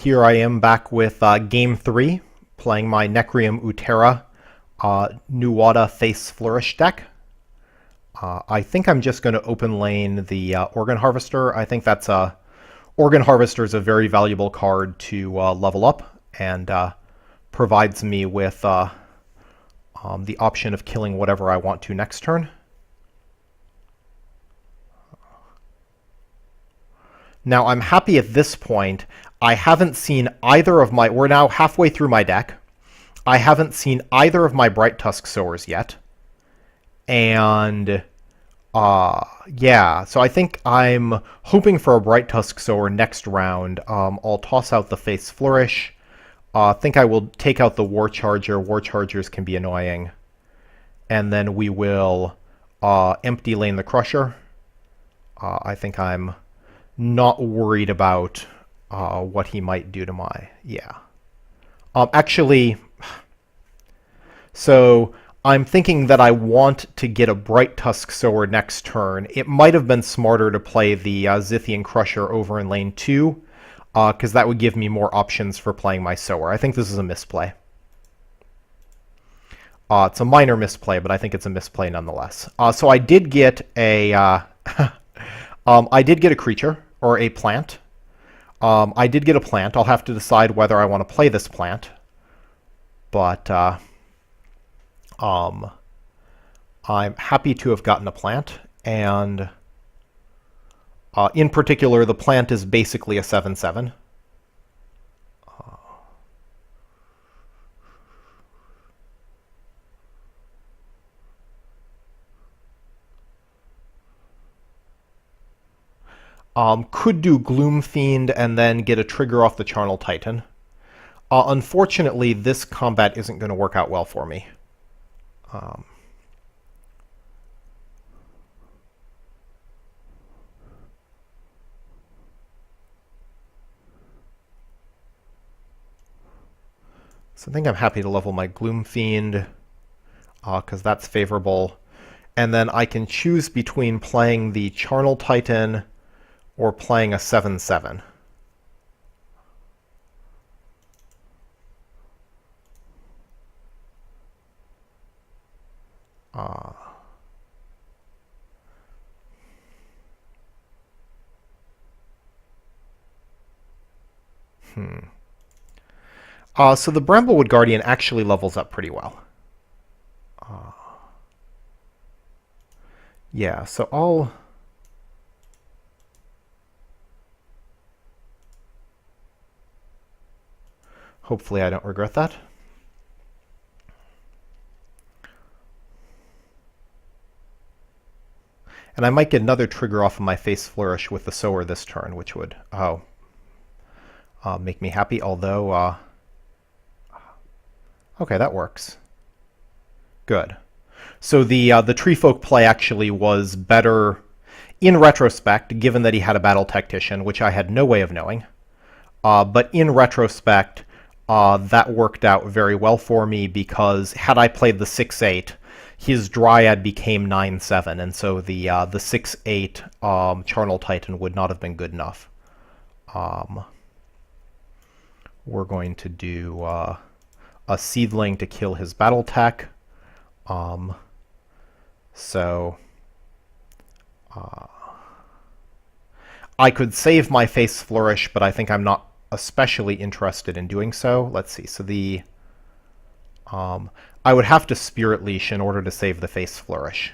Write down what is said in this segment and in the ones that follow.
Here I am back with Game 3, playing my Nekrium Uterra Nuwada Face Flourish deck. I think I'm just going to open lane the Organ Harvester. I think that's Organ Harvester is a very valuable card to level up, and provides me with the option of killing whatever I want to next turn. Now I'm happy at this point. I haven't seen either of my... We're now halfway through my deck. I haven't seen either of my Bright Tusk Sowers yet. And yeah, so I think I'm hoping for a Bright Tusk Sower next round. I'll toss out the Face Flourish. I think I will take out the War Charger. War Chargers can be annoying. And then we will empty lane the Crusher. I think I'm not worried about what he might do to my... Yeah. Actually, so I'm thinking that I want to get a Bright Tusk Sower next turn. It might have been smarter to play the Zithian Crusher over in lane 2, because that would give me more options for playing my Sower. I think this is a misplay. It's a minor misplay, but I think it's a misplay nonetheless. So I did get a... I did get a creature, or a plant. I did get a plant. I'll have to decide whether I want to play this plant. But I'm happy to have gotten a plant. And in particular, the plant is basically a 7/7. Could do Gloom Fiend and then get a trigger off the Charnel Titan. Unfortunately, this combat isn't going to work out well for me. So I think I'm happy to level my Gloom Fiend, because that's favorable. And then I can choose between playing the Charnel Titan or playing a 7/7. So the Bramblewood Guardian actually levels up pretty well. Yeah, so I'll... Hopefully I don't regret that. And I might get another trigger off of my Face Flourish with the Sower this turn, which would make me happy, although... okay, that works. Good. So the Tree Folk play actually was better in retrospect, given that he had a Battle Tactician, which I had no way of knowing. But in retrospect... that worked out very well for me, because had I played the 6/8, his Dryad became 9/7, and so the 6/8 Charnel Titan would not have been good enough. We're going to do a Seedling to kill his Battle Tech. So I could save my Face Flourish, but I think I'm not especially interested in doing so. Let's see. So the I would have to Spirit Leash in order to save the Face Flourish.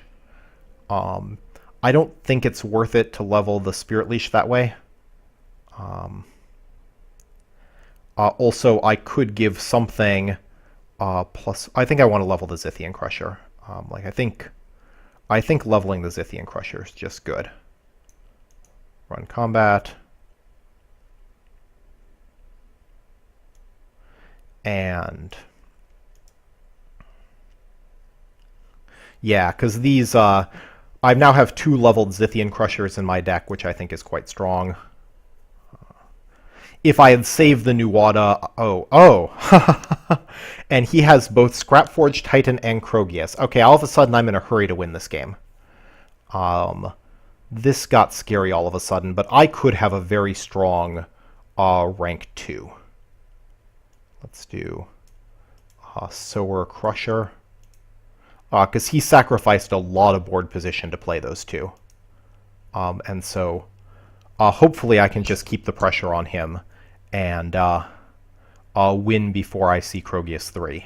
I don't think it's worth it to level the Spirit Leash that way. Also, I could give something plus. I think I want to level the Zithian Crusher. I think leveling the Zithian Crusher is just good. Run combat. And yeah, because these, I now have 2 leveled Zithian Crushers in my deck, which I think is quite strong. If I had saved the Nuwada, and he has both Scrapforge Titan and Krogius. Okay, all of a sudden I'm in a hurry to win this game. This got scary all of a sudden, but I could have a very strong rank 2. Let's do Sower Crusher. Because he sacrificed a lot of board position to play those two. And so hopefully I can just keep the pressure on him and win before I see Krogius 3.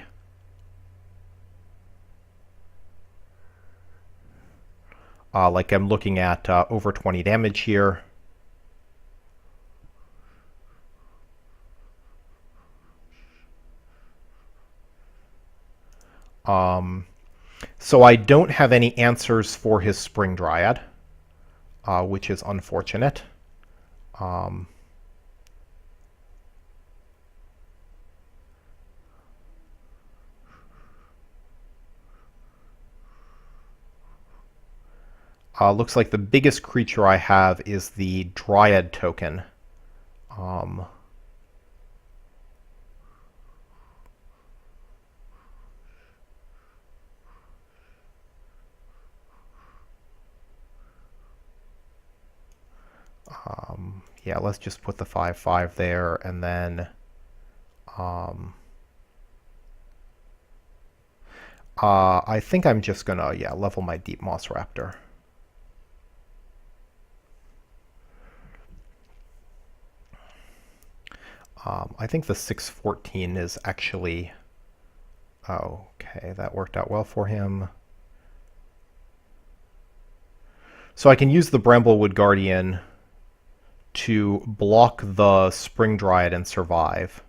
Like I'm looking at over 20 damage here. So I don't have any answers for his Spring Dryad, which is unfortunate. Looks like the biggest creature I have is the Dryad token. Yeah, let's just put the 5/5 there, and then I think I'm just gonna level my Deep Moss Raptor. I think the 6/14 is actually okay. That worked out well for him. So I can use the Bramblewood Guardian to block the Spring Dryad and survive,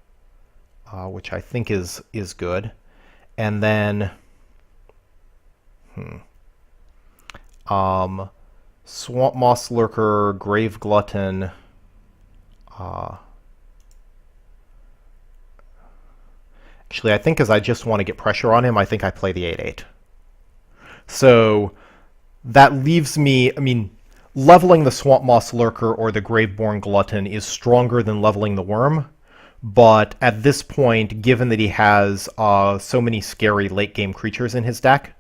which I think is good. And then Swamp Moss Lurker, Grave Glutton. Actually, I think as I just want to get pressure on him, I think I play the 8/8. So that leaves me, I mean, leveling the Swamp Moss Lurker or the Graveborn Glutton is stronger than leveling the Worm, but at this point, given that he has so many scary late-game creatures in his deck,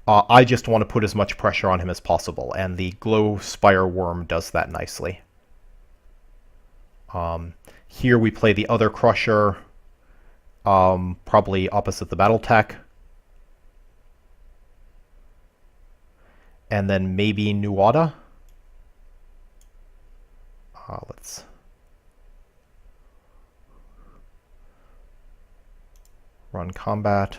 I just want to put as much pressure on him as possible, and the Glow Spire Worm does that nicely. Here we play the other Crusher, probably opposite the Battletech. And then maybe Nuada. Let's run combat.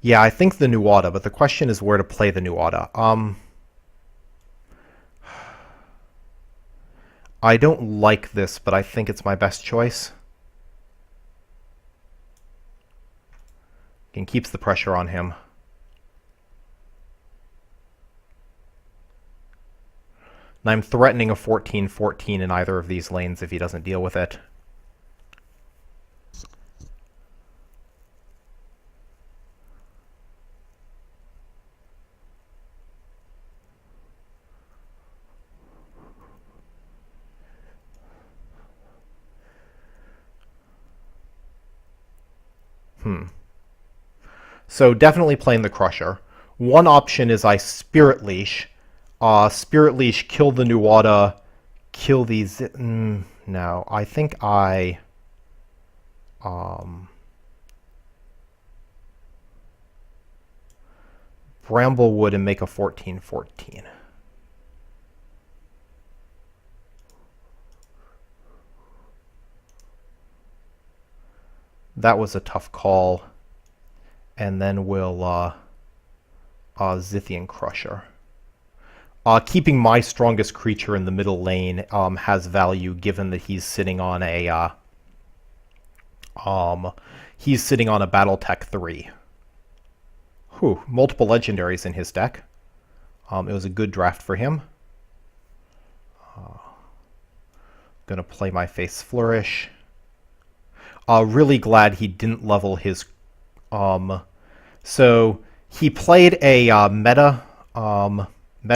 Yeah, I think the Nuada, but the question is where to play the Nuada. I don't like this, but I think it's my best choice. And keeps the pressure on him. And I'm threatening a 14/14 in either of these lanes if he doesn't deal with it. So definitely playing the Crusher. One option is I Spirit Leash. Spirit Leash, kill the Nuada, kill these... no, I think I... Bramblewood and make a 14/14. That was a tough call. And then we'll Zithian Crusher. Keeping my strongest creature in the middle lane has value, given that he's sitting on a Battletech 3. Whew, multiple legendaries in his deck. It was a good draft for him. Gonna play my Face Flourish. Really glad he didn't level his... So he played a meta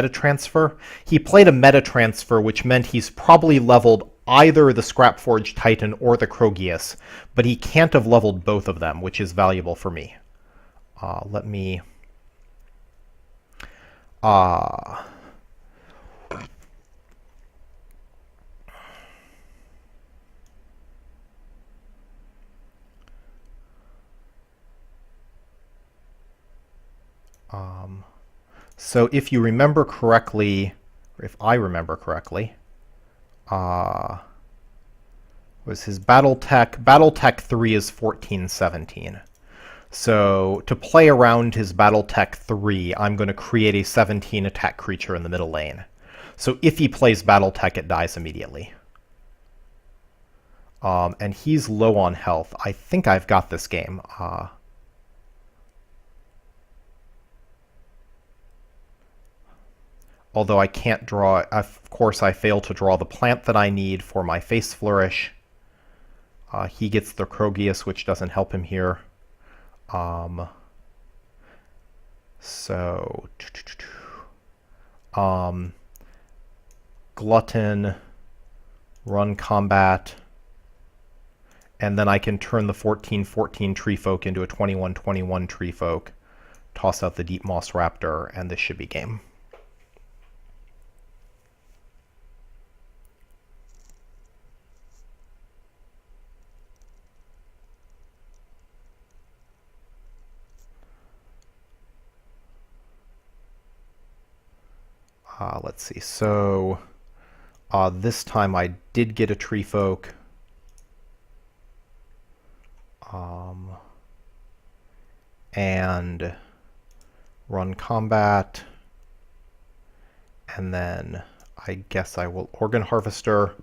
transfer. He played a meta transfer, which meant he's probably leveled either the Scrapforge Titan or the Krogius, but he can't have leveled both of them, which is valuable for me. Let me... So if you remember correctly, or if I remember correctly, was his battle tech? Battle tech 3 is 1417. So to play around his battle tech 3, I'm going to create a 17 attack creature in the middle lane. So if he plays battle tech, it dies immediately. And he's low on health. I think I've got this game. Although I can't draw, of course I fail to draw the plant that I need for my Face Flourish. He gets the Krogius, which doesn't help him here. So, Glutton, run combat, and then I can turn the 14/14 Tree Folk into a 21/21 Tree Folk, toss out the Deep Moss Raptor, and this should be game. Let's see, so this time I did get a Tree Folk. And run combat. And then I guess I will Organ Harvester.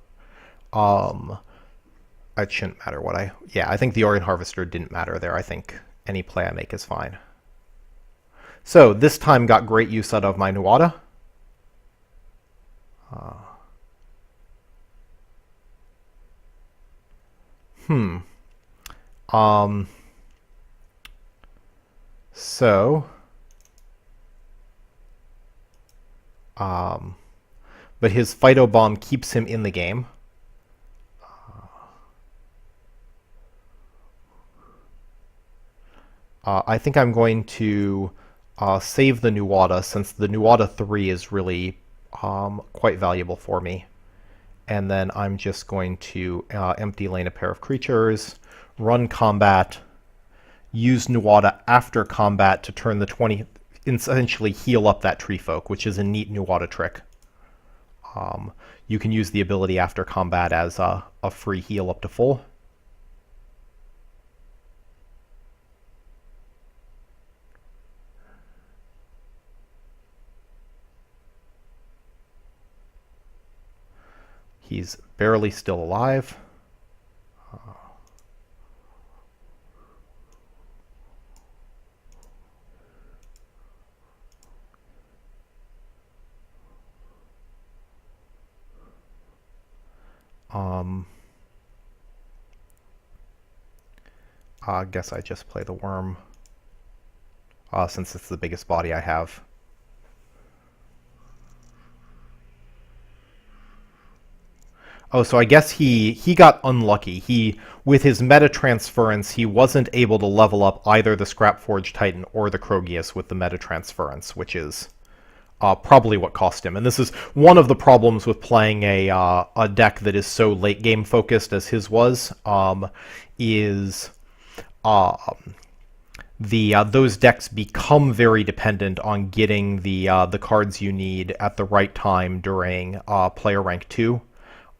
It shouldn't matter what I think the Organ Harvester didn't matter there. I think any play I make is fine. So this time got great use out of my Nuada. So, but his Phytobomb keeps him in the game. I think I'm going to save the Nuada, since the Nuada 3 is really quite valuable for me. And then I'm just going to empty lane a pair of creatures, run combat, use Nuada after combat to turn the 20, essentially heal up that Tree Folk, which is a neat Nuada trick. You can use the ability after combat as a free heal up to full. He's barely still alive. I guess I just play the Worm, since it's the biggest body I have. Oh, so I guess he got unlucky. With his meta transference, he wasn't able to level up either the Scrapforge Titan or the Krogius with the meta transference, which is probably what cost him. And this is one of the problems with playing a deck that is so late game focused as his was, is those decks become very dependent on getting the cards you need at the right time during player rank 2.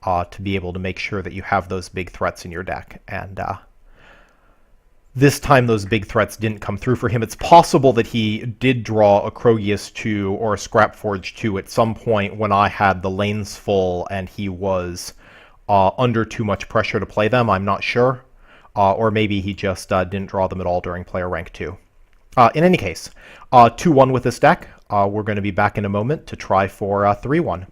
To be able to make sure that you have those big threats in your deck. And this time those big threats didn't come through for him. It's possible that he did draw a Krogius 2 or a Scrapforge 2 at some point when I had the lanes full and he was under too much pressure to play them. I'm not sure. Or maybe he just didn't draw them at all during player rank 2. In any case, 2-1 with this deck. We're going to be back in a moment to try for 3-1.